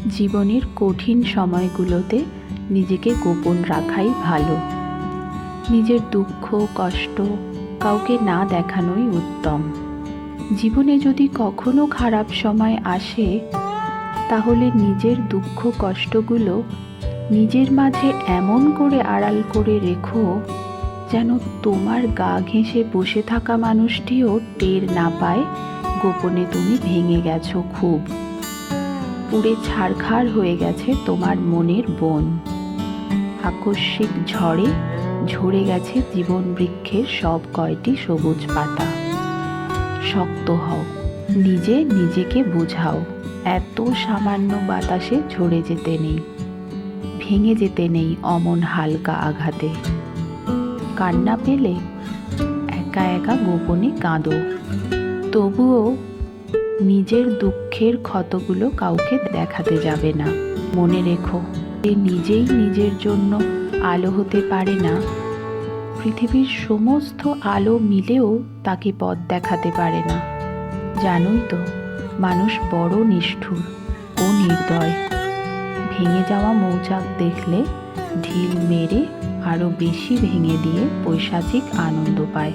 জীবনের কঠিন সময়গুলোতে নিজেকে গোপন রাখাই ভালো। নিজের দুঃখ কষ্ট কাউকে না দেখানোই উত্তম। জীবনে যদি কখনো খারাপ সময় আসে, তাহলে নিজের দুঃখ কষ্টগুলো নিজের মাঝে এমন করে আড়াল করে রেখো, যেন তোমার গা ঘেঁষে বসে থাকা মানুষটিও টের না পায় গোপনে তুমি ভেঙে গেছো খুব। পুড়ে ছারখার হয়ে গেছে তোমার মনের বন। আকস্মিক ঝড়ে ঝরে গেছে জীবন বৃক্ষের সব কয়টি সবুজ পাতা। শক্ত হও, নিজে নিজেকে বোঝাও, এত সামান্য বাতাসে ঝরে যেতে নেই, ভেঙে যেতে নেই অমন হালকা আঘাতে। কান্না পেলে একা একা গোপনে কাঁদো, তবুও নিজের দুঃখের ক্ষতগুলো কাউকে দেখাতে যাবে না। মনে রেখো, যে নিজেই নিজের জন্য আলো হতে পারে না, পৃথিবীর সমস্ত আলো মিলেও তাকে পথ দেখাতে পারে না। জানোই তো, মানুষ বড় নিষ্ঠুর ও নির্দয়। ভেঙে যাওয়া মৌচাক দেখলে ঢিল মেরে আরো বেশি ভেঙে দিয়ে পৈশাচিক আনন্দ পায়।